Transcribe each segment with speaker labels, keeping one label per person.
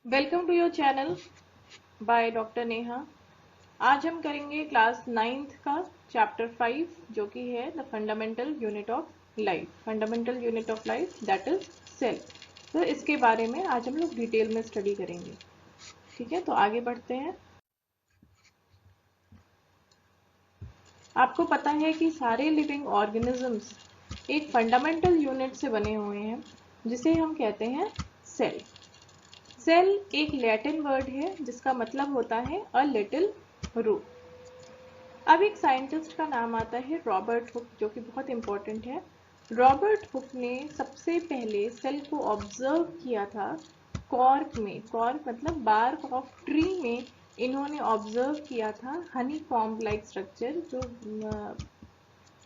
Speaker 1: Welcome to your channel by doctor Neha. आज हम करेंगे क्लास 9th का चैप्टर 5 जो कि है the fundamental unit of life. Fundamental unit of life that is cell. तो इसके बारे में आज हम लोग डिटेल में स्टडी करेंगे। ठीक है, तो आगे बढ़ते हैं। आपको पता है कि सारे लिविंग ऑर्गेनिजम्स एक फंडामेंटल यूनिट से बने हुए हैं जिसे हम कहते हैं सेल। सेल एक लैटिन वर्ड है जिसका मतलब होता है अ लिटिल रूट। अब एक साइंटिस्ट का नाम आता है रॉबर्ट हुक, जो कि बहुत इंपॉर्टेंट है। रॉबर्ट हुक ने सबसे पहले सेल को ऑब्जर्व किया था कॉर्क में। कॉर्क मतलब बार्क ऑफ ट्री में इन्होंने ऑब्जर्व किया था हनी कॉम्ब लाइक स्ट्रक्चर, जो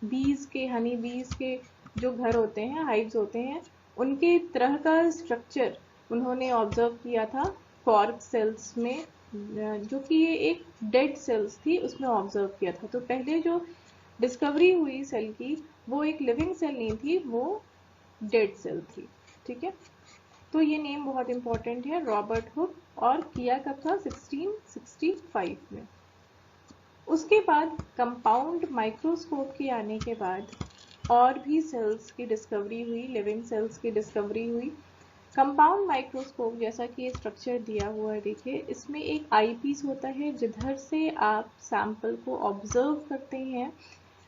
Speaker 1: बीज के, हनी बीज के जो घर होते हैं, हाइव्स होते हैं, उनके तरह का स्ट्रक्चर उन्होंने ऑब्जर्व किया था कॉर्क सेल्स में, जो कि ये एक डेड सेल्स थी उसमें ऑब्जर्व किया था। तो पहले जो डिस्कवरी हुई सेल की वो एक लिविंग सेल नहीं थी, वो डेड सेल थी। ठीक है, तो ये नेम बहुत इंपॉर्टेंट है, रॉबर्ट हुक। और किया कब था? 1665 में। उसके बाद कंपाउंड माइक्रोस्कोप के आने के बाद और भी सेल्स की डिस्कवरी हुई, लिविंग सेल्स की डिस्कवरी हुई। कंपाउंड माइक्रोस्कोप जैसा कि ये स्ट्रक्चर दिया हुआ है, देखिए इसमें एक आई पीस होता है जिधर से आप सैंपल को ऑब्जर्व करते हैं,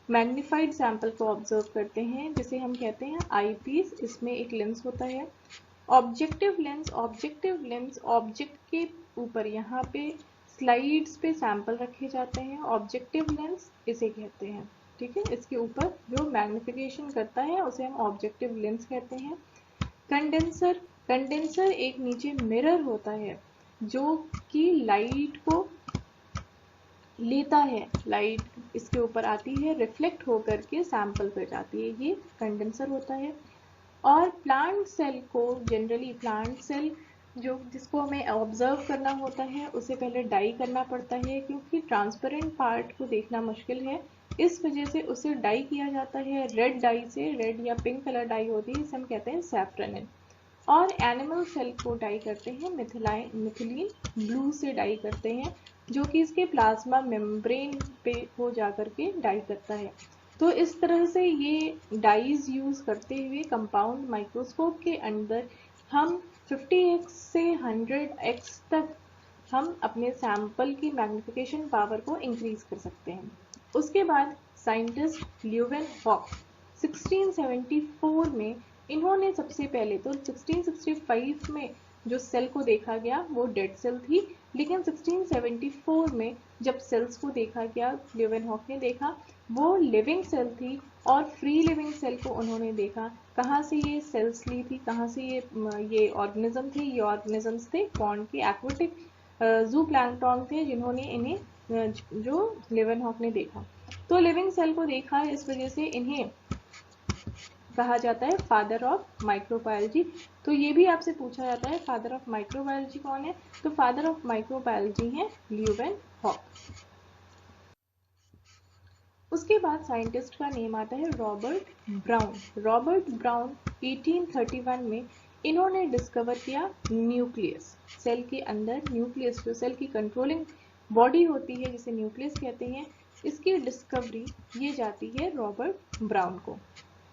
Speaker 1: मैग्नीफाइड सैंपल को ऑब्जर्व करते हैं, जिसे हम कहते हैं आई पीस। इसमें एक लेंस होता है objective lens. Objective lens object के ऊपर यहाँ पे स्लाइड्स पे सैंपल रखे जाते हैं, ऑब्जेक्टिव लेंस इसे कहते हैं। ठीक है, इसके ऊपर जो मैग्निफिकेशन करता है उसे हम ऑब्जेक्टिव लेंस कहते हैं। कंडेंसर, कंडेंसर एक नीचे मिरर होता है जो कि लाइट को लेता है, लाइट इसके ऊपर आती है, रिफ्लेक्ट होकर के सैंपल पे जाती है, ये कंडेंसर होता है। और प्लांट सेल को जनरली, प्लांट सेल जो जिसको हमें ऑब्जर्व करना होता है उसे पहले डाई करना पड़ता है, क्योंकि ट्रांसपेरेंट पार्ट को देखना मुश्किल है, इस वजह से उसे डाई किया जाता है रेड डाई से। रेड या पिंक कलर डाई होती है, इसे हम कहते हैं सैफ्रनिन। और एनिमल सेल को डाई करते हैं मिथिलीन ब्लू से डाई करते हैं, जो कि इसके प्लाज्मा मेम्ब्रेन पे हो जाकर के डाई करता है। तो इस तरह से ये डाइज यूज करते हुए कंपाउंड माइक्रोस्कोप के अंदर हम 50x से 100x तक हम अपने सैंपल की मैग्निफिकेशन पावर को इंक्रीज कर सकते हैं। उसके बाद साइंटिस्ट ल्यूवेन हॉक 1674 में, इन्होंने सबसे पहले तो 1665 में जो सेल को देखा गया वो डेड सेल थी, लेकिन 1674 में जब सेल्स को देखा गया, ल्यूवेन हॉक ने देखा वो लिविंग सेल थी। और फ्री लिविंग सेल को उन्होंने देखा। कहाँ से ये सेल्स ली थी, कहाँ से ये ऑर्गेनिज्म थे? ये ऑर्गेनिजम्स थे पॉन्ड के एक्वेटिक जू प्लैंक्टन थे, जिन्होंने इन्हें जो ल्यूवेन हॉक ने देखा। तो लिविंग सेल को देखा, इस वजह से इन्हें कहा जाता है फादर ऑफ माइक्रोबायोलॉजी। तो ये भी आपसे पूछा जाता है फादर ऑफ माइक्रोबायोलॉजी कौन है? तो फादर ऑफ माइक्रोबायोलॉजी है ल्यूवेन हॉक। उसके बाद साइंटिस्ट का नेम आता है रॉबर्ट ब्राउन। रॉबर्ट ब्राउन 1831 में इन्होंने डिस्कवर किया न्यूक्लियस। सेल के अंदर न्यूक्लियस, जो सेल की कंट्रोलिंग बॉडी होती है जिसे न्यूक्लियस कहते हैं, इसकी डिस्कवरी ये जाती है रॉबर्ट ब्राउन को।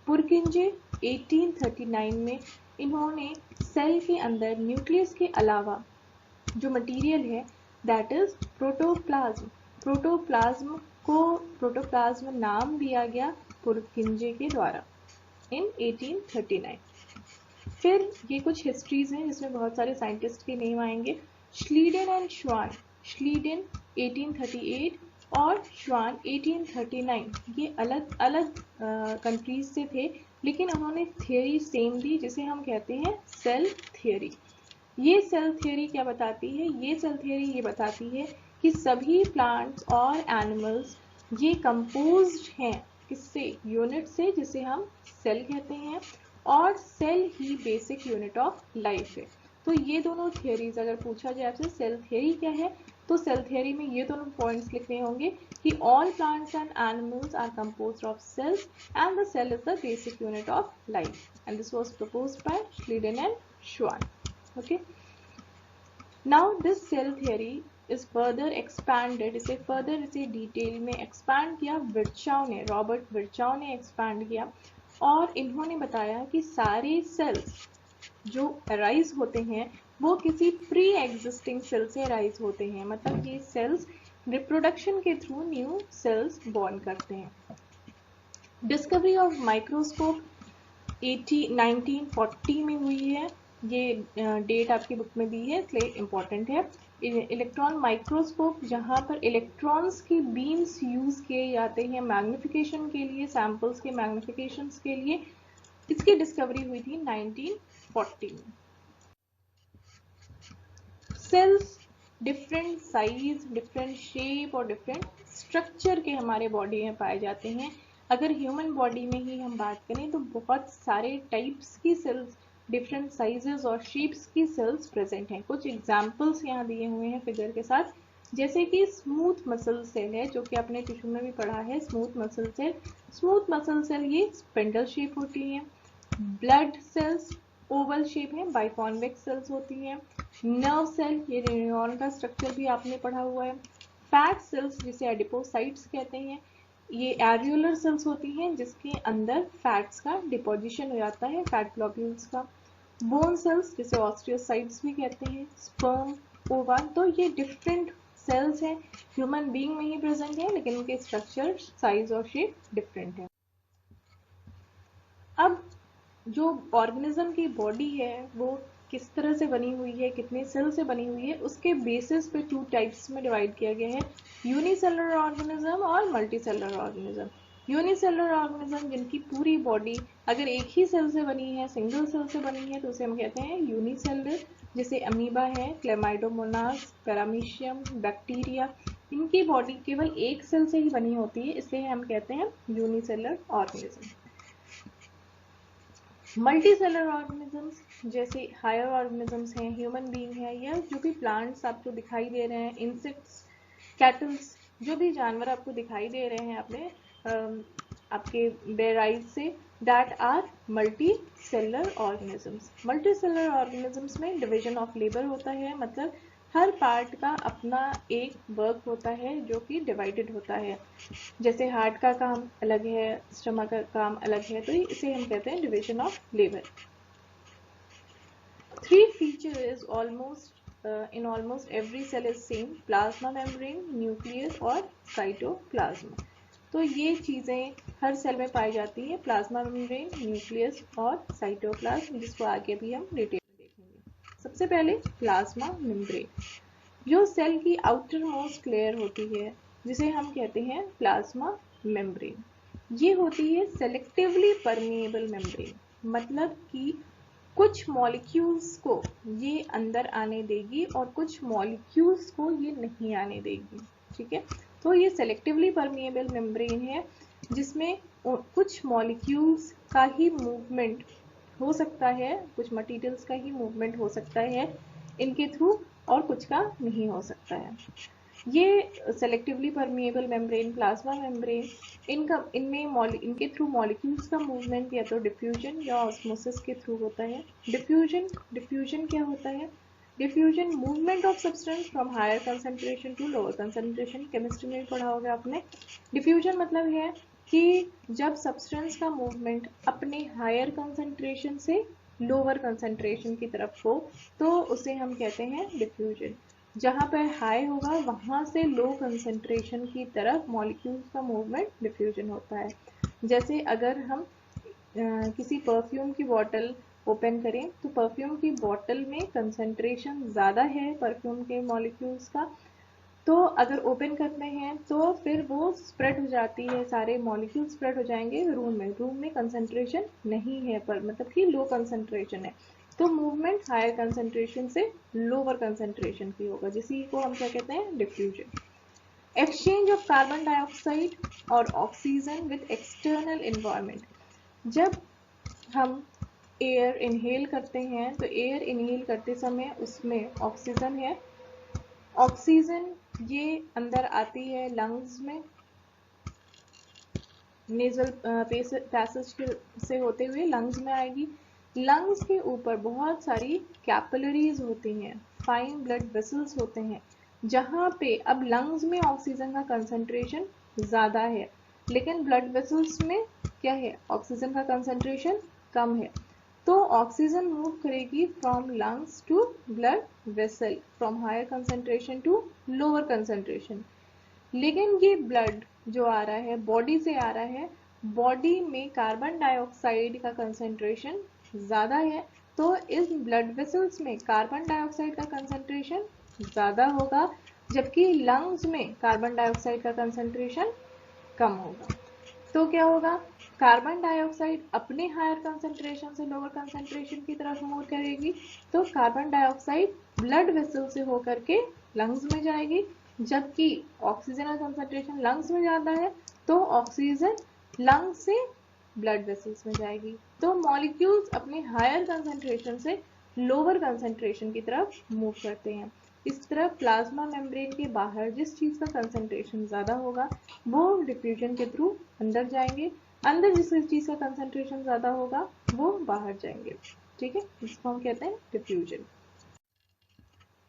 Speaker 1: पुरकिंजे 1839 में इन्होंने सेल के अंदर न्यूक्लियस के अलावा जो मटेरियल है दैट इज प्रोटोप्लाज्म, प्रोटोप्लाज्म नाम दिया गया पुरकिंजे के द्वारा इन 1839। फिर ये कुछ हिस्ट्रीज हैं जिसमें बहुत सारे साइंटिस्ट के नेम आएंगे। श्लीडेन एंड श्वान, श्लीडेन 1838 और श्वान 1839, ये अलग अलग कंट्रीज से थे, लेकिन उन्होंने थियोरी सेम दी जिसे हम कहते हैं सेल थियोरी। ये सेल थियोरी क्या बताती है? ये सेल थियोरी ये बताती है कि सभी प्लांट्स और एनिमल्स ये कंपोज्ड हैं किससे? यूनिट से, जिसे हम सेल कहते हैं, और सेल ही बेसिक यूनिट ऑफ लाइफ है। तो ये दोनों थियरीज अगर पूछा जाए आपसे सेल थियरी क्या है, तो सेल थियरी में ये दोनों पॉइंट्स लिखने होंगे कि all plants and animals are composed of cells and the cell is the basic unit of life and this was proposed by Schleiden and Schwann. Okay, now this cell theory is further expanded, इसे detail में expand किया Virchow ने, Robert विर्चाव ने expand किया और इन्होंने बताया कि सारे सेल्स जो अराइज होते हैं वो किसी प्री एग्जिस्टिंग सेल से अराइज होते हैं, मतलब ये सेल्स रिप्रोडक्शन के थ्रू न्यू सेल्स बॉर्न करते हैं. डिस्कवरी ऑफ माइक्रोस्कोप 1940 में हुई है, ये डेट आपकी बुक में दी है इसलिए इम्पोर्टेंट है. इलेक्ट्रॉन माइक्रोस्कोप जहाँ पर इलेक्ट्रॉन्स की बीम्स यूज किए जाते हैं मैग्निफिकेशन के लिए, सैंपल्स के मैग्निफिकेशन के लिए, इसकी डिस्कवरी हुई थी 1940 में. Sales different size, different shape और डिफरेंट स्ट्रक्चर के हमारे बॉडी में पाए जाते हैं. अगर ह्यूमन बॉडी में ही हम बात करें तो बहुत सारे टाइप्स की सेल्स, डिफरेंट साइजेस और शेप्स की सेल्स प्रेजेंट हैं. कुछ एग्जांपल्स यहाँ दिए हुए हैं फिगर के साथ, जैसे कि स्मूथ मसल सेल है जो कि आपने टिश्यू में भी पढ़ा है. Smooth muscle cell, smooth muscle cell ये स्पिंडल शेप होती है. ब्लड सेल्स ओवल शेप है, बाइकॉन्वेक्स सेल्स होती हैं. नर्व सेल, ये न्यूरॉन का स्ट्रक्चर भी आपने पढ़ा हुआ है. फैट सेल्स जिसे एडिपोसाइट्स कहते हैं, ये एरियोलर सेल्स होती हैं जिसके अंदर फैट्स का डिपोजिशन हो जाता है, फैट ग्लोब्यूल्स का. बोन सेल्स जिसे ऑस्टियोसाइट्स भी कहते हैं. स्पर्म, ओवा, तो ये डिफरेंट सेल्स हैं, ह्यूमन बीइंग में ही प्रेजेंट है लेकिन उनके स्ट्रक्चर, साइज और शेप डिफरेंट है. अब जो ऑर्गेनिज्म की बॉडी है वो किस तरह से बनी हुई है, कितने सेल से बनी हुई है, उसके बेसिस पे टू टाइप्स में डिवाइड किया गया है, यूनिसेलुलर ऑर्गेनिज्म और मल्टीसेलुलर ऑर्गेनिज्म. यूनिसेलुलर ऑर्गेनिज्म जिनकी पूरी बॉडी अगर एक ही सेल से बनी है, सिंगल सेल से बनी है, तो उसे हम कहते हैं यूनिसेलुलर, जैसे अमीबा है, क्लेमाइडोमोनास, पैरामीशियम, बैक्टीरिया, इनकी बॉडी केवल एक सेल से ही बनी होती है, इसलिए हम कहते हैं यूनिसेलुलर ऑर्गेनिज्म. मल्टीसेलर ऑर्गेनिजम्स जैसे हायर ऑर्गेनिजम्स हैं, ह्यूमन बीइंग है, या जो भी प्लांट्स आपको दिखाई दे रहे हैं, इंसेक्ट्स, कैटल्स, जो भी जानवर आपको दिखाई दे रहे हैं अपने आपके बेयर आइज से, that are multicellular organisms. Multicellular organisms में डिवीजन ऑफ लेबर होता है, मतलब हर पार्ट का अपना एक वर्क होता है जो कि डिवाइडेड होता है. जैसे हार्ट का काम अलग है, स्टमक का काम अलग है, तो इसे हम कहते हैं division of labour. Three features in almost every cell is same: plasma membrane, nucleus और cytoplasm. तो ये चीजें हर सेल में पाई जाती हैं, प्लाज्मा मेम्ब्रेन, न्यूक्लियस और साइटोप्लाज्म, जिसको आगे भी हम डिटेल में देखेंगे. सबसे पहले प्लाज्मा मेम्ब्रेन, जो सेल की आउटर मोस्ट लेयर होती है जिसे हम कहते हैं प्लाज्मा मेम्ब्रेन. ये होती है सेलेक्टिवली परमिएबल मेम्ब्रेन, मतलब कि कुछ मॉलिक्यूल्स को ये अंदर आने देगी और कुछ मॉलिक्यूल्स को ये नहीं आने देगी. ठीक है, तो ये सेलेक्टिवली परमिएबल मेम्ब्रेन है जिसमें कुछ मॉलिक्यूल्स का ही मूवमेंट हो सकता है, कुछ मटेरियल्स का ही मूवमेंट हो सकता है इनके थ्रू और कुछ का नहीं हो सकता है. ये selectively permeable membrane, plasma membrane, इनके थ्रू मॉलिक्यूल्स का मूवमेंट या तो डिफ्यूजन या ऑस्मोसिस के थ्रू होता है. डिफ्यूजन क्या होता है? Diffusion movement of substance from higher concentration to lower concentration. Chemistry में भी पढ़ा होगा आपने. डिफ्यूजन मतलब है कि जब सब्सटेंस का मूवमेंट अपने हायर कंसंट्रेशन से लोअर कंसंट्रेशन की तरफ हो तो उसे हम कहते हैं डिफ्यूजन. जहाँ पर हाई होगा वहाँ से लो कंसंट्रेशन की तरफ मॉलिक्यूल्स का मूवमेंट डिफ्यूजन होता है. जैसे अगर हम किसी परफ्यूम की बॉटल ओपन करें तो परफ्यूम की बॉटल में कंसंट्रेशन ज़्यादा है परफ्यूम के मॉलिक्यूल्स का, तो अगर ओपन करते हैं तो फिर वो स्प्रेड हो जाती है, सारे मॉलिक्यूल स्प्रेड हो जाएंगे रूम में कंसंट्रेशन नहीं है पर मतलब कि लो कंसंट्रेशन है, तो मूवमेंट हायर कंसंट्रेशन से लोअर कंसंट्रेशन की होगा, जिसी को हम क्या कहते हैं diffusion. Exchange of carbon dioxide और ऑक्सीजन विद एक्सटर्नल एनवायरनमेंट. जब हम एयर इनहेल करते हैं तो एयर इनहेल करते समय उसमें ऑक्सीजन है। ऑक्सीजन ये अंदर आती है लंग्स में, नेजल पैसेज से होते हुए लंग्स में आएगी। लंग्स के ऊपर बहुत सारी कैपिलरीज होती हैं, फाइन ब्लड वेसल्स होते हैं, जहाँ पे अब लंग्स में ऑक्सीजन का कंसंट्रेशन ज़्यादा है, लेकिन ब्लड वेसल्स में क्या है, ऑक्सीजन का कंसंट्रेशन कम है। तो ऑक्सीजन मूव करेगी from lungs to blood vessel, from higher concentration to lower concentration. लेकिन ये ब्लड जो आ रहा है बॉडी से आ रहा है, बॉडी में कार्बन डाइऑक्साइड का कंसंट्रेशन ज़्यादा है, तो इस ब्लड वेसल्स में कार्बन डाइऑक्साइड का कंसंट्रेशन ज़्यादा होगा, जबकि लंग्स में कार्बन डाइऑक्साइड का कंसंट्रेशन कम होगा। तो क्या होगा, कार्बन डाइऑक्साइड अपने हायर कंसंट्रेशन से लोअर कंसंट्रेशन की तरफ मूव करेगी, तो कार्बन डाइऑक्साइड ब्लड वेसल से होकर के लंग्स में जाएगी, जबकि ऑक्सीजन का कंसंट्रेशन लंग्स में ज़्यादा है, तो ऑक्सीजन लंग्स से ब्लड वेसल्स में जाएगी। तो मॉलिक्यूल्स अपने हायर कंसंट्रेशन से लोअर कंसंट्रेशन की तरफ मूव करते हैं। इस तरह प्लाज्मा मेम्ब्रेन के बाहर जिस चीज का कंसंट्रेशन ज्यादा होगा वो डिफ्यूजन के थ्रू अंदर जाएंगे, अंदर जिस चीज का कंसंट्रेशन ज्यादा होगा वो बाहर जाएंगे। ठीक है, इसको हम कहते हैं डिफ्यूजन।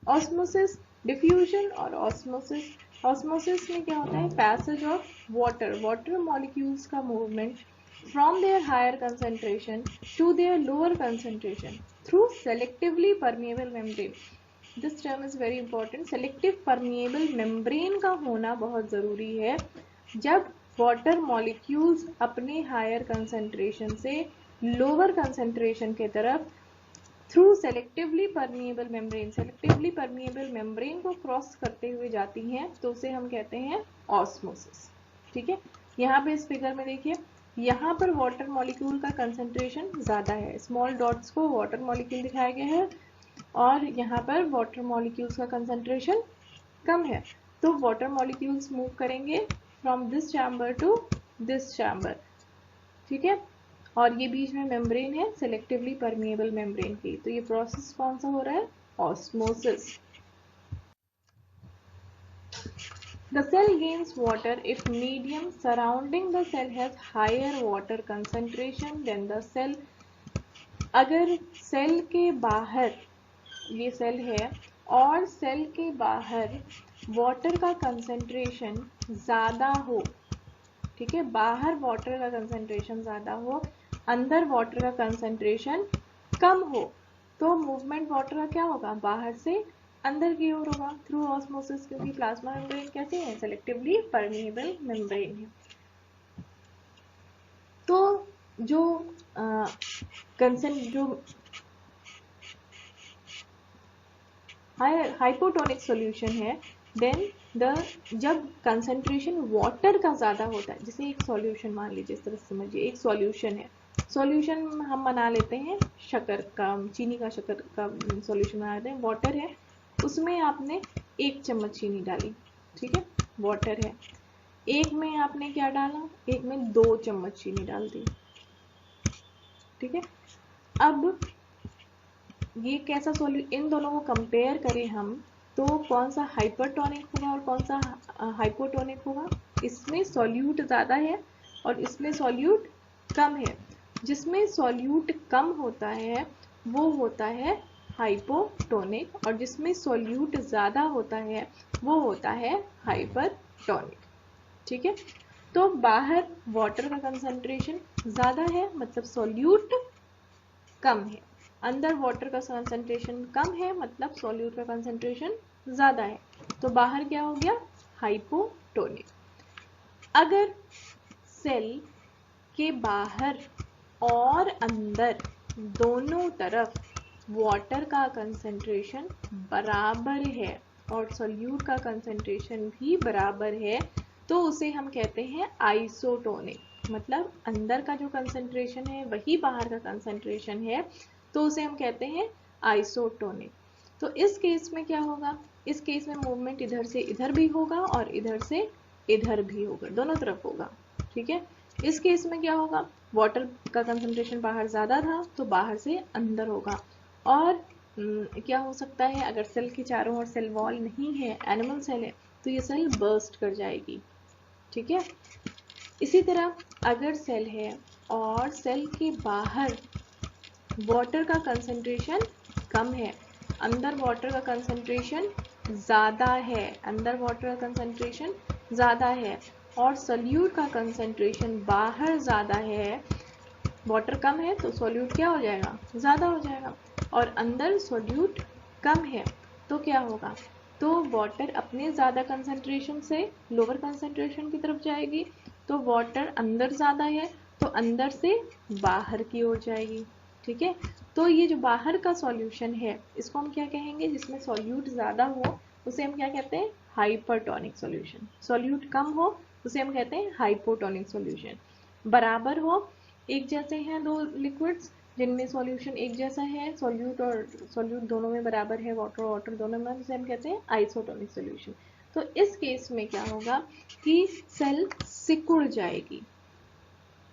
Speaker 1: ऑस्मोसिस, डिफ्यूजन और ऑस्मोसिस। ऑस्मोसिस में क्या होता है, पैसेज ऑफ वाटर मॉलिक्यूल्स का movement from their higher concentration to their lower concentration through selectively permeable membrane. This term is very important. Selective permeable membrane का होना बहुत ज़रूरी है। जब वाटर मॉलिक्यूल्स अपने हायर कंसंट्रेशन से लोअर कंसंट्रेशन के तरफ थ्रू सेलेक्टिवली परमिएबल मेम्ब्रेन को क्रॉस करते हुए जाती हैं, तो उसे हम कहते हैं ऑस्मोसिस। ठीक है, यहाँ पे इस फिगर में देखिए, यहाँ पर वाटर मॉलिक्यूल का कंसंट्रेशन ज़्यादा है, स्मॉल डॉट्स को वाटर मॉलिक्यूल दिखाया गया है, और यहाँ पर वाटर मॉलिक्यूल्स का कंसंट्रेशन कम है। तो वाटर मॉलिक्यूल्स मूव करेंगे from this chamber to this chamber. ठीक है, और ये बीच में मेम्ब्रेन है सेलेक्टिवली परमिएबल मेम्ब्रेन की। तो ये प्रोसेस कौन सा हो रहा है, osmosis. The cell gains water if medium surrounding the cell has higher water concentration than the cell। अगर सेल के बाहर, ये सेल है और सेल के बाहर वाटर का कंसंट्रेशन ज़्यादा हो, ठीक है, बाहर वाटर का कंसंट्रेशन ज़्यादा हो, अंदर वाटर का कंसंट्रेशन कम हो, तो मूवमेंट वाटर का क्या होगा, बाहर से अंदर की ओर होगा थ्रू ऑस्मोसिस, क्योंकि प्लाज्मा मेम्ब्रेन कैसे है, सेलेक्टिवली परमिएबल मेम्ब्रेन है। तो जो हाइपोटोनिक सॉल्यूशन है, देन जब कंसंट्रेशन वाटर का ज़्यादा होता है, जैसे एक सॉल्यूशन मान लीजिए, इस तरह समझिए, एक सॉल्यूशन है, सॉल्यूशन हम बना लेते हैं शक्कर का, चीनी का शक्कर का सॉल्यूशन बना लेते हैं, वाटर है, उसमें आपने 1 चम्मच चीनी डाली, ठीक है, वाटर है, एक में आपने क्या डाला, एक में 2 चम्मच चीनी डाल दी। ठीक है, अब ये कैसा इन दोनों को कंपेयर करें हम, तो कौन सा हाइपरटोनिक होगा और कौन सा हाइपोटोनिक होगा, इसमें सॉल्यूट ज़्यादा है और इसमें सॉल्यूट कम है। जिसमें सॉल्यूट कम होता है वो होता है हाइपोटोनिक, और जिसमें सॉल्यूट ज़्यादा होता है वो होता है हाइपरटोनिक। ठीक है, तो बाहर वाटर का कंसंट्रेशन ज़्यादा है मतलब सॉल्यूट कम है, अंदर वाटर का कंसंट्रेशन कम है मतलब सॉल्यूट का कंसंट्रेशन ज़्यादा है, तो बाहर क्या हो गया, हाइपोटोनिक। अगर सेल के बाहर और अंदर दोनों तरफ वाटर का कंसंट्रेशन बराबर है और सॉल्यूट का कंसंट्रेशन भी बराबर है, तो उसे हम कहते हैं आइसोटोनिक। मतलब अंदर का जो कंसंट्रेशन है वही बाहर का कंसंट्रेशन है, तो उसे हम कहते हैं आइसोटोनिक। तो इस केस में क्या होगा, इस केस में मूवमेंट इधर से इधर भी होगा और इधर से इधर भी होगा, दोनों तरफ होगा। ठीक है, इस केस में क्या होगा, वाटर का कंसंट्रेशन बाहर ज़्यादा था तो बाहर से अंदर होगा। और क्या हो सकता है, अगर सेल के चारों ओर सेल वॉल नहीं है, एनिमल सेल है, तो ये सेल बर्स्ट कर जाएगी। ठीक है। इसी तरह अगर सेल है और सेल के बाहर वाटर का कंसंट्रेशन कम है, अंदर वाटर का कंसंट्रेशन ज़्यादा है, अंदर वाटर का कंसंट्रेशन ज़्यादा है और सोल्यूट का कंसंट्रेशन बाहर ज़्यादा है, वाटर कम है तो सोल्यूट क्या हो जाएगा, ज़्यादा हो जाएगा, और अंदर सोल्यूट कम है तो क्या होगा, तो वाटर अपने ज़्यादा कंसंट्रेशन से लोअर कंसंट्रेशन की तरफ जाएगी, तो वाटर अंदर ज़्यादा है तो अंदर से बाहर की ओर जाएगी। ठीक है। तो ये जो बाहर का सॉल्यूशन है इसको हम क्या कहेंगे, जिसमें सॉल्यूट ज़्यादा हो उसे हम क्या कहते हैं, हाइपरटोनिक सॉल्यूशन। सॉल्यूट कम हो उसे हम कहते हैं हाइपोटोनिक सॉल्यूशन। बराबर हो, एक जैसे हैं दो लिक्विड्स जिनमें सॉल्यूशन एक जैसा है, सॉल्यूट और सॉल्यूट दोनों में बराबर है, वाटर और वाटर दोनों में, जिसे हम कहते हैं आइसोटोनिक सॉल्यूशन। तो इस केस में क्या होगा कि सेल सिकुड़ जाएगी।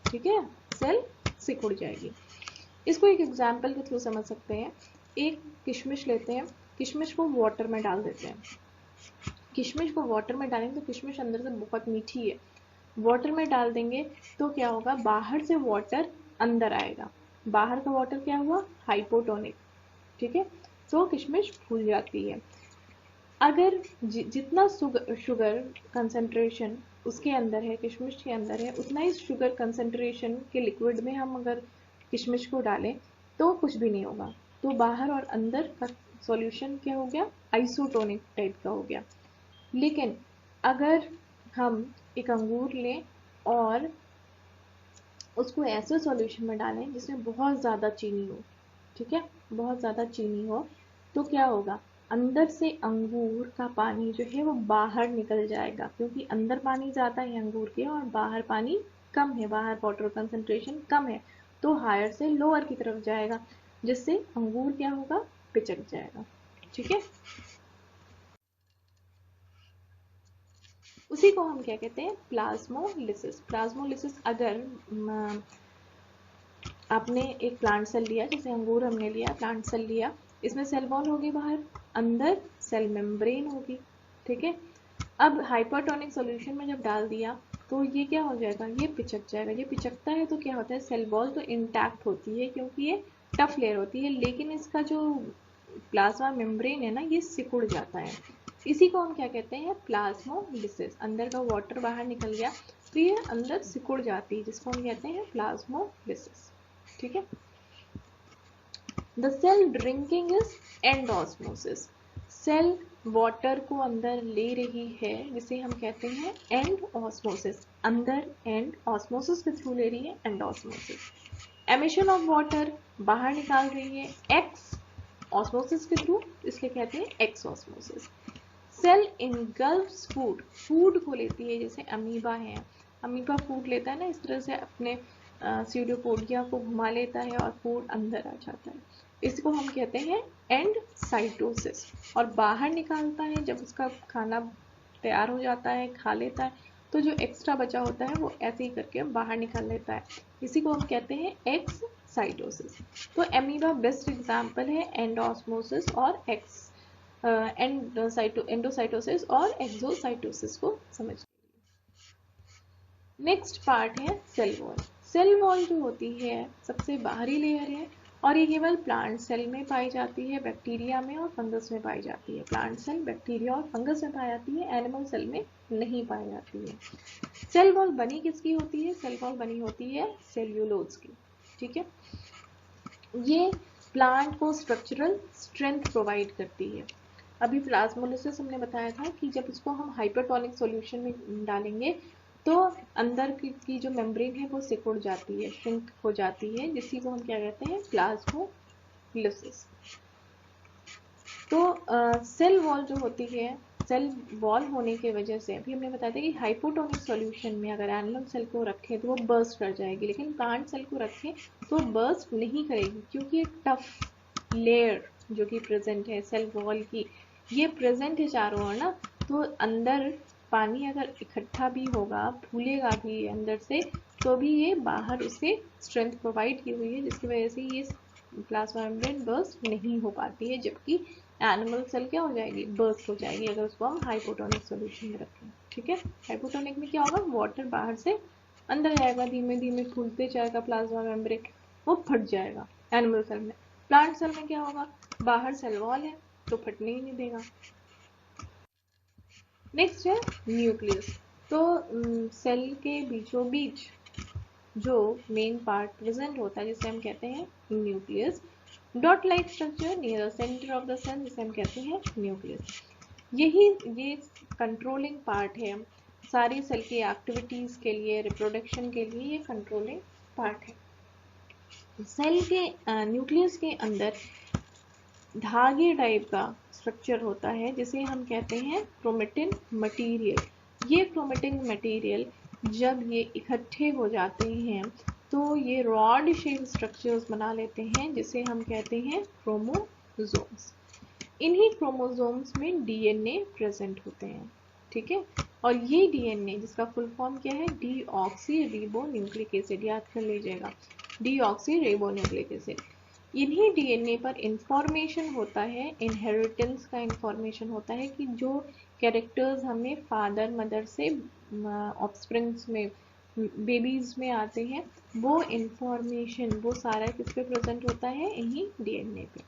Speaker 1: ठीक है, सेल सिकुड़ जाएगी। इसको एक एग्जाम्पल के थ्रू समझ सकते हैं। एक किशमिश लेते हैं, किशमिश को वाटर में डाल देते हैं। किशमिश को वाटर में डालेंगे तो किशमिश अंदर से बहुत मीठी है, वाटर में डाल देंगे तो क्या होगा, बाहर से वाटर अंदर आएगा, बाहर का वाटर क्या हुआ, हाइपोटोनिक। ठीक है, तो किशमिश फूल जाती है। अगर जितना शुगर कंसंट्रेशन उसके अंदर है, किशमिश के अंदर है, उतना ही शुगर कंसंट्रेशन के लिक्विड में हम अगर किशमिश को डालें तो कुछ भी नहीं होगा, तो बाहर और अंदर का सॉल्यूशन क्या हो गया, आइसोटोनिक टाइप का हो गया। लेकिन अगर हम एक अंगूर लें और उसको ऐसे सॉल्यूशन में डालें जिसमें बहुत ज़्यादा चीनी हो, ठीक है, बहुत ज़्यादा चीनी हो, तो क्या होगा, अंदर से अंगूर का पानी जो है वो बाहर निकल जाएगा, क्योंकि अंदर पानी ज़्यादा है अंगूर के और बाहर पानी कम है, बाहर वाटर कंसंट्रेशन कम है, तो हायर से लोअर की तरफ जाएगा, जिससे अंगूर क्या होगा, पिचक जाएगा। ठीक है, उसी को हम क्या कहते हैं, प्लाज्मोलिसिस। प्लाज्मोलिसिस अगर आपने एक प्लांट सेल लिया, जैसे अंगूर हमने लिया, प्लांट सेल लिया, इसमें सेल वॉल होगी बाहर, अंदर सेल मेम्ब्रेन होगी। ठीक है, अब हाइपरटोनिक सॉल्यूशन में जब डाल दिया तो ये क्या हो जाएगा, ये पिचक जाएगा। ये पिचकता है तो क्या होता है, सेल वॉल तो इंटैक्ट होती है क्योंकि ये टफ लेयर होती है, लेकिन इसका जो प्लाज्मा मेम्ब्रेन है ना, ये सिकुड़ जाता है। इसी को हम क्या कहते हैं, प्लाज्मोलिसिस। अंदर का वाटर बाहर निकल गया तो ये अंदर सिकुड़ जाती है, जिसको हम कहते हैं प्लाज्मोलिसिस। ठीक है, the cell drinking is endosmosis. Cell water को अंदर ले रही है, जिसे हम कहते हैं एंड ऑस्मोसिस। अंदर एंड, ऑस्मोसिस के थ्रू ले रही है, एंडोस्मोसिस। एमिशन ऑफ वाटर, बाहर निकाल रही है, एक्स ऑस्मोसिस के थ्रू, इसलिए कहते हैं ex osmosis. Cell engulfs food, food को लेती है, जैसे अमीबा है, अमीबा फूड लेता है ना, इस तरह से अपने स्यूडोपोडिया को घुमा लेता है और फूड अंदर आ जाता है, इसको हम कहते हैं एंड साइटोसिस। और बाहर निकालता है, जब उसका खाना तैयार हो जाता है, खा लेता है, तो जो एक्स्ट्रा बचा होता है वो ऐसे ही करके बाहर निकाल लेता है, इसी को हम कहते हैं एक्स साइटोसिस। तो एमीबा बेस्ट एग्जाम्पल है एंडोस्मोसिस और एक्स एंडोसाइटोसिस और एक्सोसाइटोसिस को समझने। नेक्स्ट पार्ट है सेल वॉल। सेल वॉल जो होती है सबसे बाहरी लेयर है और ये केवल प्लांट सेल में पाई जाती है, बैक्टीरिया में और फंगस में पाई जाती है। प्लांट सेल, बैक्टीरिया और फंगस में पाई जाती है, एनिमल सेल में नहीं पाई जाती है। सेल वॉल बनी किसकी होती है, सेल वॉल बनी होती है सेल्यूलोज की। ठीक है, ये प्लांट को स्ट्रक्चरल स्ट्रेंथ प्रोवाइड करती है। अभी प्लाज्मोलिसिस हमने बताया था कि जब इसको हम हाइपरटोनिक सॉल्यूशन में डालेंगे तो अंदर की जो मेम्ब्रेन है वो सिकुड़ जाती है, श्रिंक हो जाती है, जिसी को हम क्या कहते हैं, प्लाज्मोलिसिस। तो सेल वॉल जो होती है, सेल वॉल होने की वजह से अभी हमने बताया था कि हाइपोटोनिक सॉल्यूशन में अगर एनिमल सेल को रखें तो वो बर्स्ट कर जाएगी, लेकिन प्लांट सेल को रखें तो बर्स्ट नहीं करेगी, क्योंकि एक टफ लेयर जो कि प्रेजेंट है सेल वॉल की, ये प्रेजेंट है चारों ओर ना, तो अंदर पानी अगर इकट्ठा भी होगा, फूलेगा भी अंदर से, तो भी ये बाहर उसे स्ट्रेंथ प्रोवाइड की हुई है, जिसकी वजह से ये प्लाज्मा मेम्ब्रेन बर्स्ट नहीं हो पाती है, जबकि एनिमल सेल क्या हो जाएगी, बर्स्ट हो जाएगी अगर उसको हम हाइपोटोनिक सोल्यूशन में रखें। ठीक है, हाइपोटोनिक में क्या होगा, वाटर बाहर से अंदर जाएगा, धीमे धीमे फूलते जाएगा प्लाज्मा मेम्ब्रेन, वो फट जाएगा एनिमल सेल में। प्लांट सेल में क्या होगा, बाहर सेल वॉल है तो फटने ही नहीं देगा। नेक्स्ट है न्यूक्लियस। तो सेल के बीचों बीच जो मेन पार्ट प्रेजेंट होता है जिसे हम कहते हैं nucleus, dot like structure near the centre of the cell जिसे हम कहते हैं न्यूक्लियस। ये कंट्रोलिंग पार्ट है सारी सेल की एक्टिविटीज के लिए, रिप्रोडक्शन के लिए ये कंट्रोलिंग पार्ट है। सेल के न्यूक्लियस के अंदर धागे टाइप का स्ट्रक्चर होता है जिसे हम कहते हैं क्रोमेटिन मटेरियल। ये क्रोमेटिन मटेरियल जब ये इकट्ठे हो जाते हैं तो ये रॉड शेप स्ट्रक्चर्स बना लेते हैं जिसे हम कहते हैं क्रोमोसोम्स। इन्हीं क्रोमोसोम्स में डीएनए प्रेजेंट होते हैं। ठीक है, और ये डीएनए जिसका फुल फॉर्म क्या है, डीऑक्सी रिबो न्यूक्लिक एसिड, याद कर लीजिएगा, डीऑक्सी रिबो न्यूक्लिक एसिड। इन्हीं डीएनए पर इंफॉर्मेशन होता है, इनहेरिटेंस का इंफॉर्मेशन होता है कि जो कैरेक्टर्स हमें फादर मदर से ऑफस्प्रिंग्स में, बेबीज में आते हैं, वो इंफॉर्मेशन वो सारा किस पे प्रेजेंट होता है, इन्हीं डीएनए पे।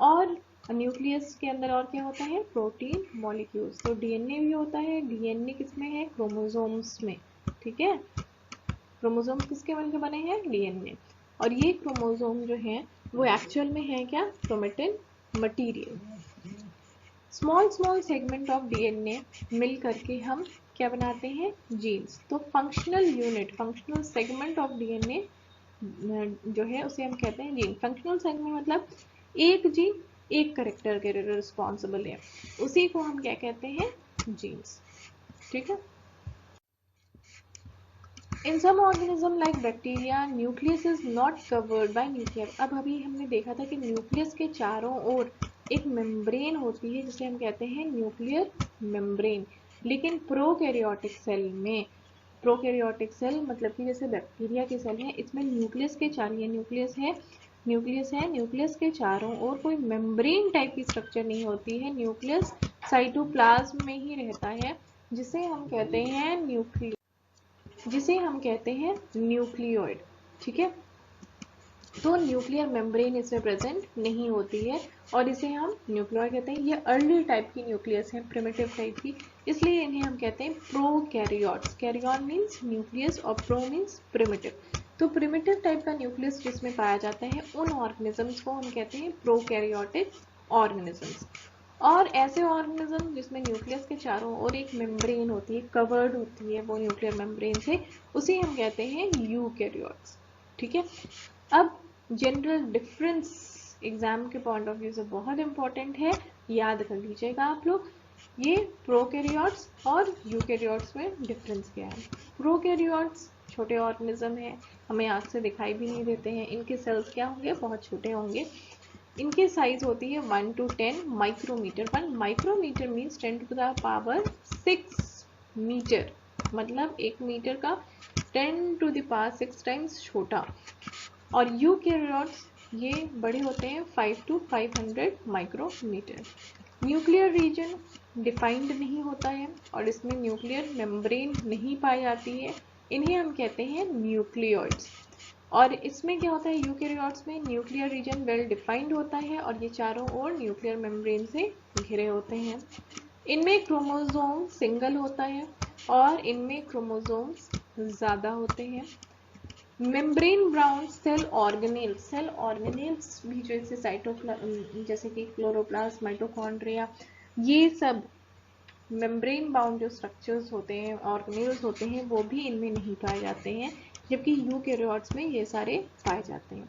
Speaker 1: और न्यूक्लियस के अंदर और क्या होता है, प्रोटीन मॉलिक्यूल्स। तो डीएनए भी होता है, डीएनए किसमें है, क्रोमोसोम्स में। ठीक है, क्रोमोसोम्स किसके मिलकर बने हैं, डीएनए। और ये क्रोमोसोम जो है वो एक्चुअल में है क्या, chromatin material. Small small segment of DNA मिल करके हम क्या बनाते हैं, जीन्स। तो functional unit, functional segment of DNA जो है उसे हम कहते हैं जीन। फंक्शनल सेगमेंट मतलब एक जीन एक करेक्टर के रिस्पॉन्सिबल है, उसी को हम क्या कहते हैं, जीन्स। ठीक है, In some organism like bacteria, nucleus is not covered by nuclear। अब अभी हमने देखा था कि न्यूक्लियस के चारों ओर एक मेम्ब्रेन होती है जिसे हम कहते हैं न्यूक्लियर मेम्ब्रेन। लेकिन प्रोकैरियोटिक सेल में, प्रोकैरियोटिक सेल मतलब कि जैसे बैक्टीरिया के सेल है, इसमें न्यूक्लियस के चार, ये न्यूक्लियस है, न्यूक्लियस के चारों ओर कोई मेम्ब्रेन टाइप की स्ट्रक्चर नहीं होती है। न्यूक्लियस साइटोप्लाज्म में ही रहता है जिसे हम कहते हैं न्यूक्लियोइड। ठीक है, तो न्यूक्लियर मेम्ब्रेन इसमें प्रेजेंट नहीं होती है और इसे हम न्यूक्लियोइड कहते हैं। ये अर्ली टाइप की न्यूक्लियस है, प्रिमिटिव टाइप की, इसलिए इन्हें हम कहते हैं प्रोकैरियोट्स। कैरियन मीन्स न्यूक्लियस और प्रो मीन्स प्रिमिटिव। तो प्रिमिटिव टाइप का न्यूक्लियस जिसमें पाया जाता है उन ऑर्गेनिजम्स को हम कहते हैं प्रोकैरियोटिक ऑर्गेनिजम्स। और ऐसे ऑर्गेनिज्म जिसमें न्यूक्लियस के चारों ओर एक मेम्ब्रेन होती है, कवर्ड होती है वो न्यूक्लियर मेम्ब्रेन से, उसे हम कहते हैं यूकैरियोट्स। ठीक है, अब जनरल डिफरेंस एग्जाम के पॉइंट ऑफ व्यू से बहुत इंपॉर्टेंट है, याद कर लीजिएगा आप लोग। ये प्रोकैरियोट्स और यूकैरियोट्स में डिफरेंस क्या है। प्रोकैरियोट्स छोटे ऑर्गेनिज्म है, हमें आँख से दिखाई भी नहीं देते हैं, इनके सेल्स क्या होंगे, बहुत छोटे होंगे। इनकी साइज होती है 1 to 10 micrometre. 1 micrometre means 10 to the power 6 metre, मतलब 1 मीटर का 10 to the power 6 टाइम्स छोटा। और यूकैरियोट्स ये बड़े होते हैं 5 to 500 micrometre. Nuclear region defined नहीं होता है और इसमें न्यूक्लियर मेम्ब्रेन नहीं पाई जाती है, इन्हें हम कहते हैं न्यूक्लियोइड्स। और इसमें क्या होता है, यूकैरियोट्स में न्यूक्लियर रीजन वेल डिफाइंड होता है और ये चारों ओर न्यूक्लियर मेम्ब्रेन से घिरे होते हैं। इनमें क्रोमोसोम सिंगल होता है और इनमें क्रोमोसोम्स ज़्यादा होते हैं। मेम्ब्रेन ब्राउन सेल ऑर्गेनेल्स भी जैसे जैसे कि क्लोरोप्लास्ट, माइटोकॉन्ड्रिया, ये सब मेम्ब्रेन बाउंड जो स्ट्रक्चर्स होते हैं, ऑर्गेनेल्स होते हैं, वो भी इनमें नहीं पाए जाते हैं, जबकि यूकैरियोट्स में ये सारे पाए जाते हैं।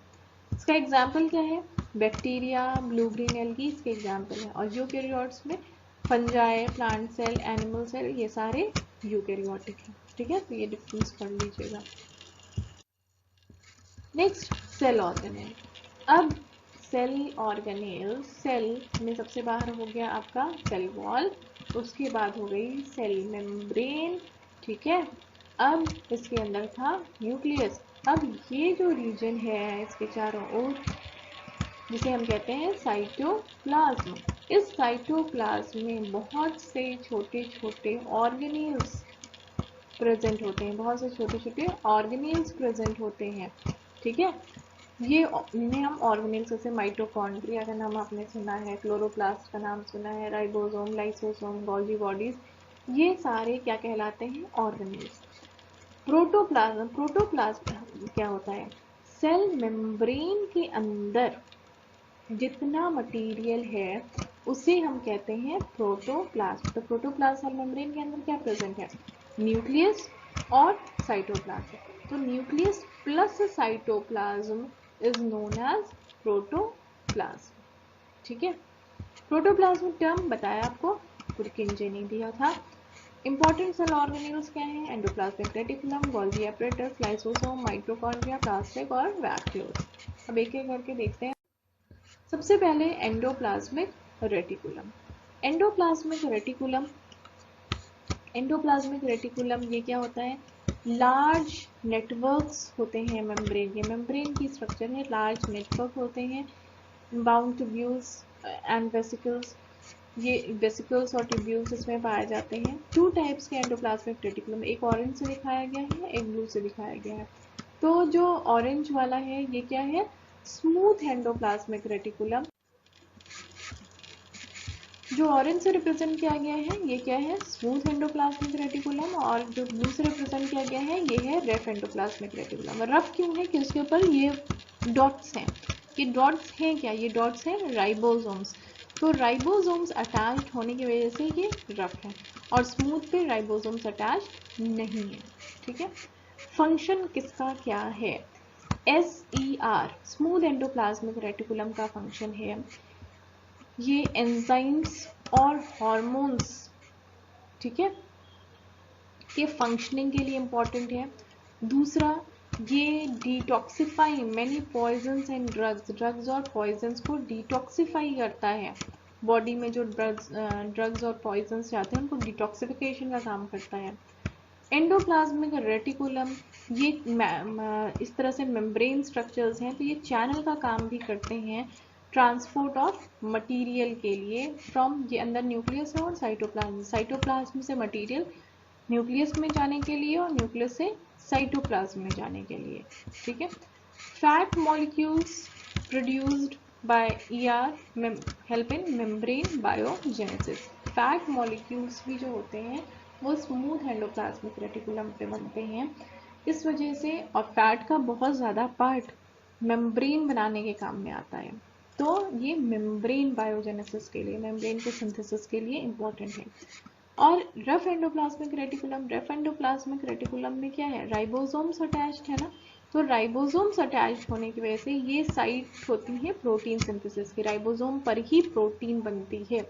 Speaker 1: इसका एग्जाम्पल क्या है, बैक्टीरिया, ब्लू ग्रीन एल्गी इसके एग्जाम्पल है। और यूकैरियोट्स में fungi, plant cell, animal cell, ये सारे यूकैरियोटिक हैं। ठीक है, तो ये डिफरेंस पढ़ लीजिएगा। Next cell organelle. अब सेल ऑर्गेनेल, सेल में सबसे बाहर हो गया आपका सेल वॉल, उसके बाद हो गई सेल मेम्ब्रेन, ठीक है। अब इसके अंदर था न्यूक्लियस। अब ये जो रीजन है इसके चारों ओर, जिसे हम कहते हैं साइटोप्लाज्म, इस साइटोप्लाज्म में बहुत से छोटे छोटे ऑर्गेनेल्स प्रेजेंट होते हैं, बहुत से छोटे छोटे ऑर्गेनेल्स प्रेजेंट होते हैं, ठीक है। ये इन्हें हम ऑर्गेनेल्स, जैसे माइटोकॉन्ड्रिया का नाम आपने सुना है, क्लोरोप्लास्ट का नाम सुना है, राइबोसोम, लाइसोसोम, गोल्गी बॉडीज, ये सारे क्या कहलाते हैं? ऑर्गेनेल्स। प्रोटोप्लाज्म, प्रोटोप्लाज्म क्या होता है? सेल मेम्ब्रेन के अंदर जितना मटेरियल है उसे हम कहते हैं प्रोटोप्लाज्म। तो प्रोटोप्लाज्म सेल मेम्ब्रेन के अंदर क्या प्रेजेंट है? न्यूक्लियस और साइटोप्लाज्म। तो nucleus plus cytoplasm is known as protoplasm, ठीक है। प्रोटोप्लाज्म टर्म बताया आपको, पुरकिंजे ने दिया था। इंपॉर्टेंट सेल ऑर्गेनेल्स क्या हैं? Endoplasmic reticulum, Golgi apparatus, lysosome, mitochondria, plastic और वैक्यूल। अब एक एक करके देखते हैं। सबसे पहले endoplasmic reticulum. Endoplasmic reticulum, endoplasmic reticulum ये क्या होता है? लार्ज नेटवर्क्स होते हैं मेम्ब्रेन के, मेम्ब्रेन की स्ट्रक्चर में लार्ज नेटवर्क होते हैं, बाउंड ट्यूब्यूल्स एंड वेसिकल्स, ये वेसिकल्स और ट्यूब्यूल्स इसमें पाए जाते हैं। टू टाइप्स के एंडोप्लाज्मिक रेटिकुलम, एक ऑरेंज से दिखाया गया है, एक ब्लू से दिखाया गया है। तो जो ऑरेंज वाला है ये क्या है? Smooth endoplasmic reticulum. जो ऑरेंज से रिप्रेजेंट किया गया है ये क्या है? Smooth endoplasmic reticulum. और जो ब्लू से रिप्रेजेंट किया गया है ये है रफ एंडोप्लाज्मिक रेटिकुलम। रफ क्यों है? कि उसके ऊपर ये डॉट्स हैं। ये डॉट्स हैं क्या? ये डॉट्स हैं राइबोसोम्स। तो राइबोसोम्स अटैच्ड होने की वजह से ये रफ है, और स्मूथ पे राइबोसोम्स अटैच नहीं है, ठीक है। फंक्शन किसका क्या है? SER, स्मूथ एंडोप्लाज्मिक रेटिकुलम का फंक्शन है, ये एंजाइम्स और हार्मोन्स, ठीक है, के फंक्शनिंग के लिए इंपॉर्टेंट है। दूसरा, ये detoxify many poisons and drugs, drugs और पॉइजन्स को डिटॉक्सिफाई करता है। बॉडी में जो ड्रग्स और पॉइजन्स जाते हैं उनको डिटॉक्सिफिकेशन का काम करता है। एंडोप्लाज्मिक रेटिकुलम ये इस तरह से मेम्ब्रेन स्ट्रक्चर्स हैं, तो ये चैनल का काम भी करते हैं ट्रांसपोर्ट ऑफ मटेरियल के लिए फ्रॉम, ये अंदर न्यूक्लियस है और साइटोप्लाज्म, साइटोप्लाज्म से मटेरियल न्यूक्लियस में जाने के लिए और न्यूक्लियस से साइटोप्लाज्म में जाने के लिए, ठीक है। Fat molecules produced by ER help in membrane biogenesis. Fat molecules भी जो होते हैं वो स्मूथ एंडोप्लाज्मिक रेटिकुलम पे बनते हैं इस वजह से, और फैट का बहुत ज़्यादा पार्ट मेम्ब्रेन बनाने के काम में आता है। तो ये मेम्ब्रेन बायोजेनेसिस के लिए, मेम्ब्रेन के सिंथेसिस के लिए इम्पोर्टेंट है। और rough endoplasmic reticulum, rough endoplasmic reticulum में क्या है? राइबोसोम्स अटैच्ड है ना, तो राइबोसोम्स अटैच्ड होने की वजह से ये साइट होती है प्रोटीन सिंथेसिस की, राइबोसोम पर ही प्रोटीन बनती है।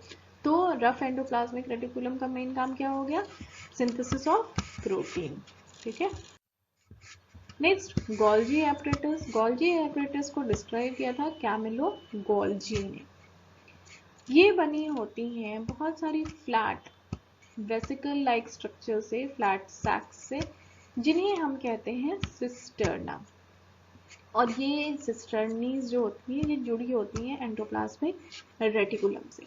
Speaker 1: तो रफ एंडोप्लाज्मिक रेटिकुलम का मेन काम क्या हो गया? सिंथेसिस ऑफ प्रोटीन, ठीक है। Next, Golgi apparatus. Golgi apparatus को डिस्क्राइब किया था कैमिलो गोल्जी ने। ये बनी होती हैं बहुत सारी फ्लैट वेसिकल लाइक स्ट्रक्चर से, फ्लैट सैक्स से, जिन्हें हम कहते हैं सिस्टर्ना। और ये सिस्टर्नीज जो होती हैं ये जुड़ी होती हैं एंडोप्लाज्मिक रेटिकुलम से।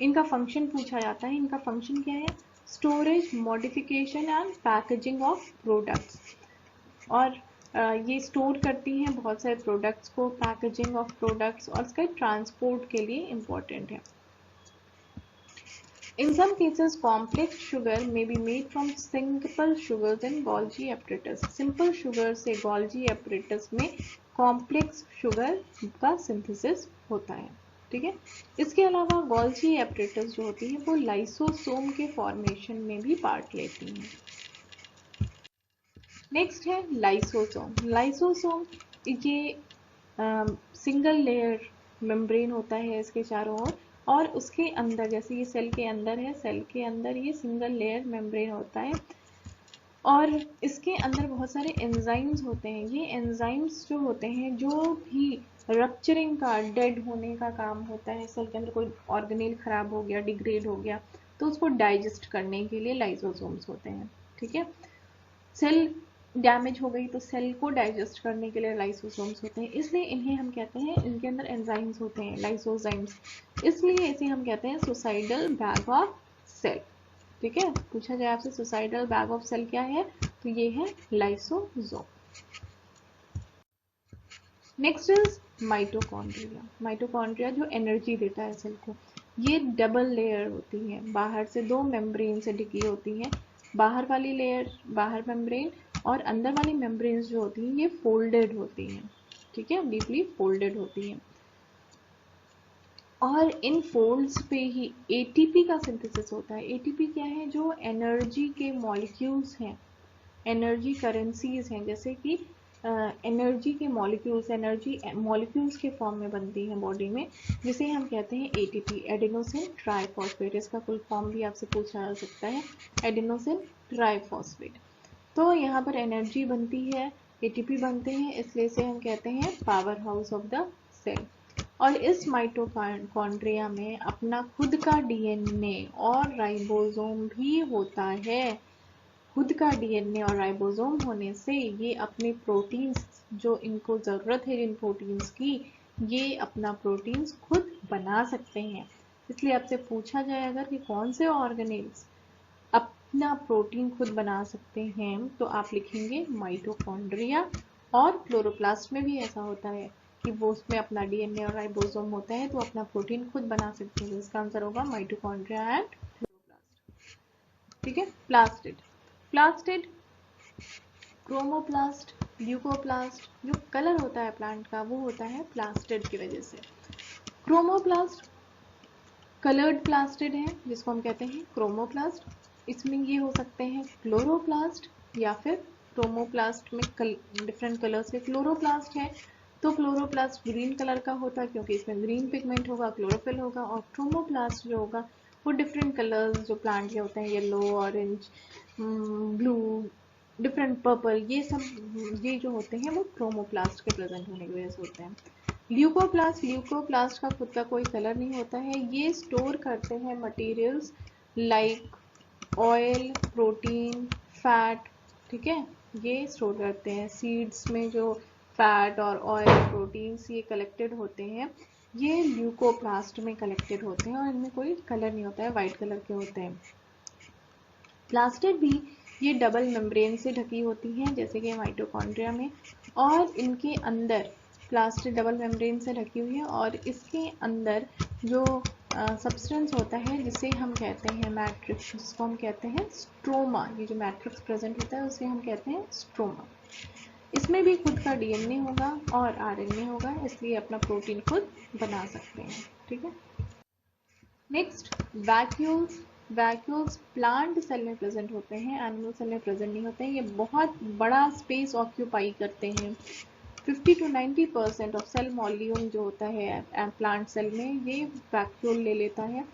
Speaker 1: इनका फंक्शन पूछा जाता है, इनका फंक्शन क्या है? Storage, modification and packaging of products. और ये स्टोर करती हैं बहुत सारे प्रोडक्ट्स को, पैकेजिंग ऑफ प्रोडक्ट्स, और इसका ट्रांसपोर्ट के लिए इम्पोर्टेंट है। In some cases, complex sugar may be made from simple sugars in Golgi apparatus. Simple sugar से Golgi apparatus में complex sugar का synthesis होता है, ठीक है। इसके अलावा Golgi apparatus जो होती है वो लाइसोसोम के फॉर्मेशन में भी पार्ट लेती हैं। नेक्स्ट है लाइसोसोम। लाइसोसोम ये सिंगल लेयर मेम्ब्रेन होता है इसके चारों ओर, और उसके अंदर, जैसे ये सेल के अंदर है, सेल के अंदर ये सिंगल लेयर मेम्ब्रेन होता है, और इसके अंदर बहुत सारे एंजाइम्स होते हैं। ये एंजाइम्स जो होते हैं, जो भी रप्चरिंग का, डेड होने का काम होता है, सेल के अंदर कोई ऑर्गेनेल खराब हो गया, डिग्रेड हो गया, तो उसको डाइजेस्ट करने के लिए लाइसोसोम्स होते हैं। ठीक है, सेल डैमेज हो गई तो सेल को डाइजेस्ट करने के लिए लाइसोसोम्स होते हैं, इसलिए इन्हें हम कहते हैं, इनके अंदर एंजाइम्स होते हैं लाइसोजाइम्स, इसलिए इसे हम कहते हैं सुसाइडल बैग ऑफ सेल। ठीक है, पूछा जाए आपसे सुसाइडल बैग ऑफ सेल क्या है, तो ये है lysosome. Next is mitochondria. Mitochondria जो एनर्जी देता है सेल को, ये डबल लेयर होती है, बाहर से दो मेम्ब्रेन से ढकी होती है, बाहर वाली लेयर बाहर मेम्ब्रेन, और अंदर वाली मेम्ब्रेन्स जो होती हैं ये फोल्डेड होती हैं। ठीक है, डीपली फोल्डेड होती हैं, और इन फोल्ड्स पे ही एटीपी का सिंथेसिस होता है। एटीपी क्या है, जो एनर्जी के मॉलिक्यूल्स हैं, एनर्जी करेंसीज हैं, जैसे कि एनर्जी के मॉलिक्यूल्स, एनर्जी मॉलिक्यूल्स के फॉर्म में बनती हैं बॉडी में, जिसे हम कहते हैं एटीपी, एडेनोसिन ट्राइफॉस्फेट। इसका फुल फॉर्म भी आपसे पूछा जा सकता है, एडेनोसिन ट्राइफॉस्फेट। तो यहाँ पर एनर्जी बनती है, एटीपी बनते हैं, इसलिए इसे हम कहते हैं powerhouse of the cell. और इस माइटोकॉन्ड्रिया में अपना खुद का डीएनए और राइबोसोम भी होता है। खुद का डीएनए और राइबोसोम होने से ये अपने प्रोटीन्स, जो इनको ज़रूरत है जिन प्रोटीन्स की, ये अपना प्रोटीन्स खुद बना सकते हैं। इसलिए आपसे पूछा जाए अगर कि कौन से ऑर्गेनेल्स अपना प्रोटीन खुद बना सकते हैं, तो आप लिखेंगे माइटोकॉन्ड्रिया। और क्लोरोप्लास्ट में भी ऐसा होता है कि वो उसमें अपना डीएनए और राइबोसोम होता है, तो अपना प्रोटीन खुद बना सकते हैं। इसका आंसर होगा माइटोकॉन्ड्रिया एंड क्लोरोप्लास्ट। ठीक है, प्लास्टिड। प्लास्टिड, क्रोमोप्लास्ट, ल्यूकोप्लास्ट, जो कलर होता है प्लांट का वो होता है प्लास्टिड की वजह से। क्रोमोप्लास्ट कलर्ड प्लास्टिड है, जिसको हम कहते हैं क्रोमोप्लास्ट। इसमें ये हो सकते हैं क्लोरोप्लास्ट या फिर क्रोमोप्लास्ट में डिफरेंट कलर्स के क्लोरोप्लास्ट है, तो क्लोरोप्लास्ट ग्रीन कलर का होता है क्योंकि इसमें ग्रीन पिगमेंट होगा, क्लोरोफिल होगा। और क्रोमोप्लास्ट जो होगा वो डिफरेंट कलर्स जो प्लांट के होते हैं, yellow, orange, blue, different purple, ये सब ये जो होते हैं वो क्रोमोप्लास्ट के प्रेजेंट होने की वजह से होते हैं। ल्यूकोप्लास्ट का खुद का कोई कलर नहीं होता है, ये स्टोर करते हैं materials like oil, protein, fat. ठीक है, ये स्टोर करते हैं सीड्स में, जो फैट और ऑयल, प्रोटीन्स ये कलेक्टेड होते हैं, ये ल्यूकोप्लास्ट में कलेक्टेड होते हैं, और इनमें कोई कलर नहीं होता है, वाइट कलर के होते हैं। प्लास्टिड भी ये डबल मेम्ब्रेन से ढकी होती हैं, जैसे कि माइटोकॉन्ड्रिया में, और इनके अंदर प्लास्टिड डबल मेम्ब्रेन से ढकी हुई है, और इसके अंदर जो सब्सटेंस होता है जिसे हम कहते हैं मैट्रिक्स, जिसको हम कहते हैं स्ट्रोमा, ये जो मैट्रिक्स प्रेजेंट होता है उसे हम कहते हैं स्ट्रोमा। इसमें भी खुद का डीएनए होगा और आरएनए होगा, इसलिए अपना प्रोटीन खुद बना सकते हैं। ठीक है, next vacuoles. Vacuoles plant cell में प्रेजेंट होते हैं, एनिमल सेल में प्रेजेंट नहीं होते हैं। ये बहुत बड़ा स्पेस ऑक्यूपाई करते हैं, 50 to 90% ऑफ सेल वॉल्यूम जो होता है प्लांट सेल में, ये वैक्यूल ले लेता है।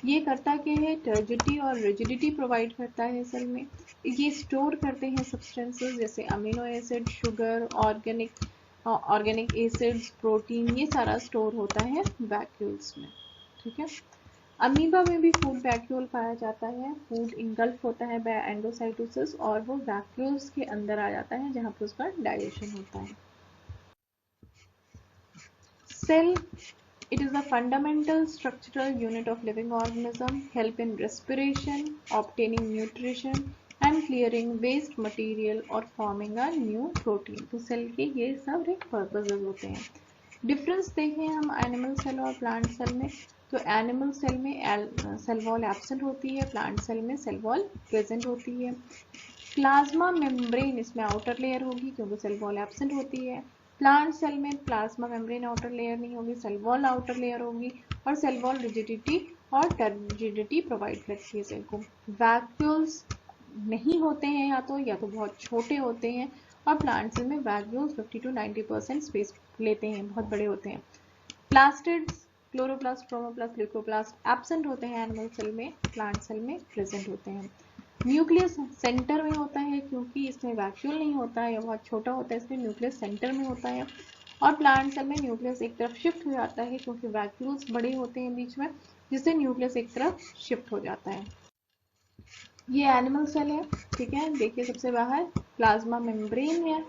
Speaker 1: ये करता क्या है, टर्जिडिटी और रिजिडिटी प्रोवाइड करता है सेल में। ये स्टोर करते हैं सब्सटेंसेस जैसे amino acid, sugar, organic acids, protein, ये सारा स्टोर होता है वैक्यूल्स में। ठीक है, अमीबा में भी फूड वैक्यूल पाया जाता है। फूड इंगल्फ होता है बाय एंडोसाइटोसिस, और वो वैक्यूल्स के अंदर आ जाता है जहां पर उसका डाइजेशन होता है। Cell, it is a fundamental structural unit of living organism, help in respiration, obtaining nutrition and clearing waste material or forming a new protein। तो सेल के ये सब एक पर्पसेस होते हैं। डिफरेंस देखें हम एनिमल सेल और प्लांट सेल में, तो एनिमल सेल में सेल वॉल एब्सेंट होती है, प्लांट सेल में सेल वॉल प्रेजेंट होती है। प्लाज्मा मेम्ब्रेन इसमें आउटर लेयर होगी क्योंकि सेल वॉल एब्सेंट होती है। प्लांट सेल में प्लाज्मा मेम्ब्रेन आउटर लेयर नहीं होगी, सेल वॉल आउटर लेयर होगी, और सेल वॉल रिजिडिटी और टर्जिडिटी प्रोवाइड करती है सेल को। वैक्यूल्स नहीं होते हैं या तो बहुत छोटे होते हैं, और प्लांट सेल में वैक्यूल्स 50 to 90% स्पेस लेते हैं, बहुत बड़े होते हैं। Plastids, chloroplast, chromoplast, leucoplast absent होते हैं एनिमल सेल में, प्लांट सेल में प्रेजेंट होते हैं। न्यूक्लियस सेंटर में होता है क्योंकि इसमें वैक्यूल नहीं होता है या बहुत छोटा होता है, इसलिए न्यूक्लियस सेंटर में होता है। और प्लांट सेल में न्यूक्लियस एक तरफ शिफ्ट हो जाता है क्योंकि वैक्यूल्स बड़े होते हैं बीच में, जिससे न्यूक्लियस एक तरफ शिफ्ट हो जाता है। ये एनिमल सेल है, ठीक है। देखिए सबसे बाहर प्लाज्मा मेम्ब्रेन है,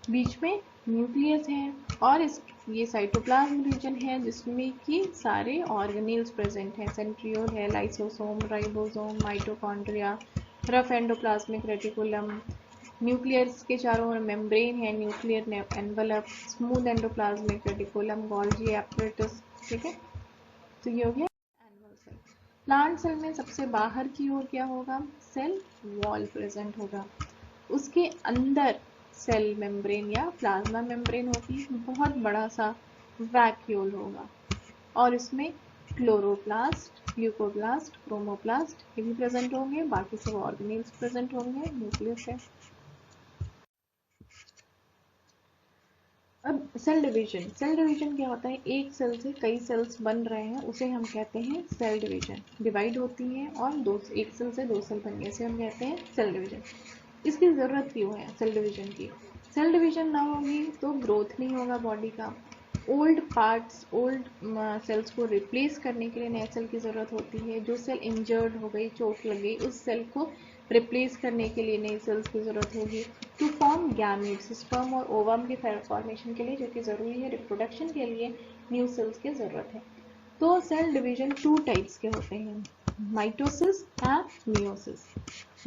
Speaker 1: बीच में न्यूक्लियस है, और ये साइटोप्लाज्म रीजन है जिसमें कि सारे ऑर्गेनेल्स प्रेजेंट हैं। सेंट्रियोल है, lysosome, ribosome, mitochondria, rough endoplasmic reticulum, nucleus के चारों ओर मेम्ब्रेन है, nuclear envelope, smooth endoplasmic reticulum, Golgi apparatus, ठीक है। तो ये हो गया एनिमल सेल। प्लांट सेल में सबसे बाहर की ओर क्या होगा, सेल वॉल प्रेजेंट होगा, उसके अंदर सेल मेम्ब्रेन या प्लाज्मा मेम्ब्रेन होगी, बहुत बड़ा सा वैक्यूल होगा, और इसमें क्लोरोप्लास्ट, ल्यूकोप्लास्ट, क्रोमोप्लास्ट ये भी प्रेजेंट होंगे, बाकी सब ऑर्गेनेल्स प्रेजेंट होंगे, न्यूक्लियस है। अब सेल डिवीजन, सेल डिवीजन क्या होता है, एक सेल से कई सेल्स बन रहे हैं उसे हम कहते हैं सेल डिवीजन। डिवाइड होती है और एक सेल से दो सेल बनने से हम कहते हैं सेल डिवीजन। इसकी ज़रूरत क्यों है सेल डिवीजन की, सेल डिवीजन ना होगी तो ग्रोथ नहीं होगा बॉडी का, ओल्ड पार्ट्स, ओल्ड सेल्स को रिप्लेस करने के लिए नए सेल की ज़रूरत होती है, जो सेल इंजर्ड हो गई, चोट लग गई, उस सेल को रिप्लेस करने के लिए नई सेल्स की ज़रूरत होगी। टू फॉर्म गैमेट्स, स्पर्म और ओवम के फॉर्मेशन के लिए जो कि ज़रूरी है रिप्रोडक्शन के लिए, न्यू सेल्स की ज़रूरत है। तो सेल डिवीजन टू टाइप्स के होते हैं, माइटोसिस एंड मियोसिस।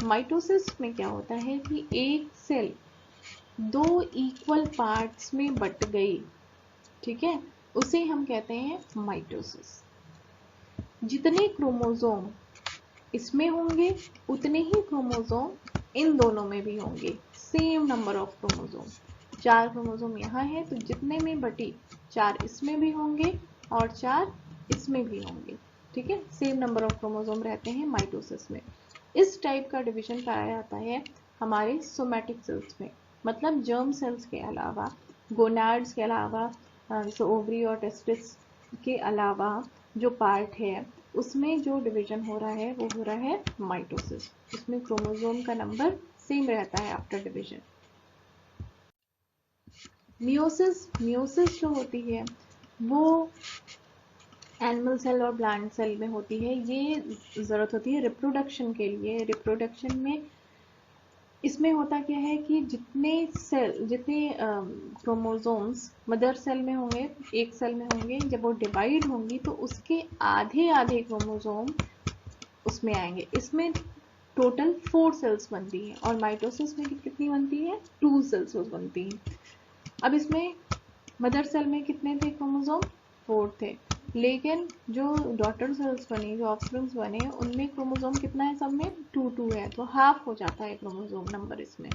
Speaker 1: माइटोसिस में क्या होता है कि एक सेल दो इक्वल पार्ट्स में बट गई, ठीक है, उसे हम कहते हैं माइटोसिस। जितने क्रोमोसोम इसमें होंगे उतने ही क्रोमोसोम इन दोनों में भी होंगे, same number of chromosome. 4 chromosome यहाँ है तो जितने में बटी 4 इसमें भी होंगे और 4 इसमें भी होंगे, ठीक है, सेम नंबर ऑफ क्रोमोसोम रहते हैं माइटोसिस में। इस टाइप का डिवीजन पाया जाता है हमारे सोमैटिक सेल्स में, मतलब जर्म सेल्स के अलावा, गोनाड्स के अलावा, ओवरी और टेस्टिस के अलावा जो पार्ट है उसमें जो डिवीजन हो रहा है वो हो रहा है माइटोसिस। उसमें क्रोमोसोम का नंबर सेम रहता है आफ्टर डिवीजन। मियोसिस जो होती है वो एनिमल सेल और प्लांट सेल में होती है। ये ज़रूरत होती है रिप्रोडक्शन के लिए। रिप्रोडक्शन में इसमें होता क्या है कि जितने क्रोमोसोम्स मदर सेल में होंगे, एक सेल में होंगे, जब वो डिवाइड होंगी तो उसके आधे आधे क्रोमोसोम उसमें आएंगे। इसमें टोटल 4 सेल्स बनती हैं और माइटोसिस में कितनी बनती है, 2 सेल्स बनती हैं। अब इसमें मदर सेल में कितने थे क्रोमोसोम, 4 थे, लेकिन जो डॉटर सेल्स बनी, जो ऑफस्प्रिंग्स बने, उनमें क्रोमोसोम कितना है, सब में 2 है, तो हाफ हो जाता है क्रोमोसोम नंबर इसमें,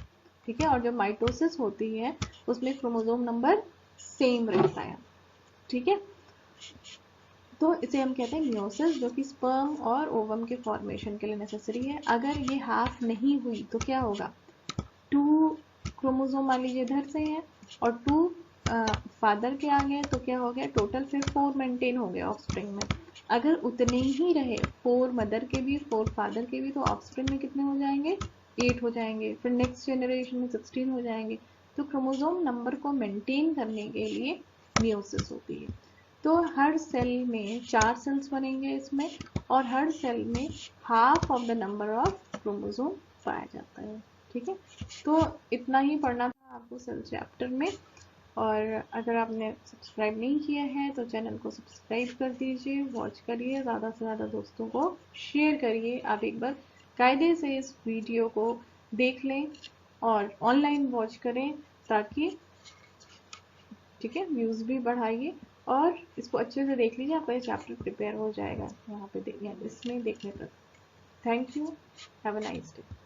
Speaker 1: ठीक है। और जो माइटोसिस होती है उसमें क्रोमोसोम नंबर सेम रहता है, ठीक है। तो इसे हम कहते हैं मियोसिस, जो कि स्पर्म और ओवम के फॉर्मेशन के लिए नेसेसरी है। अगर ये हाफ नहीं हुई तो क्या होगा, 2 क्रोमोसोम मान लीजिए इधर से है और 2 फादर के आ गए तो क्या हो गया, टोटल फिर 4 मेंटेन हो गया ऑफस्प्रिंग में। अगर उतने ही रहे, 4 मदर के भी 4 फादर के भी, तो ऑफस्प्रिंग में कितने हो जाएंगे, 8 हो जाएंगे, फिर नेक्स्ट जनरेशन में 16 हो जाएंगे। तो क्रोमोसोम नंबर को मेंटेन करने के लिए मियोसिस होती है। तो हर सेल में 4 सेल्स बनेंगे इसमें, और हर सेल में half of the number of chromosome पाया जाता है, ठीक है। तो इतना ही पढ़ना था आपको सेल चैप्टर में। और अगर आपने सब्सक्राइब नहीं किया है तो चैनल को सब्सक्राइब कर दीजिए, वॉच करिए, ज़्यादा से ज़्यादा दोस्तों को शेयर करिए। आप एक बार कायदे से इस वीडियो को देख लें और ऑनलाइन वॉच करें, ताकि, ठीक है, व्यूज़ भी बढ़ाइए, और इसको अच्छे से देख लीजिए, आपका ये चैप्टर प्रिपेयर हो जाएगा यहाँ पे इसमें देखने तक। Thank you, have a nice day.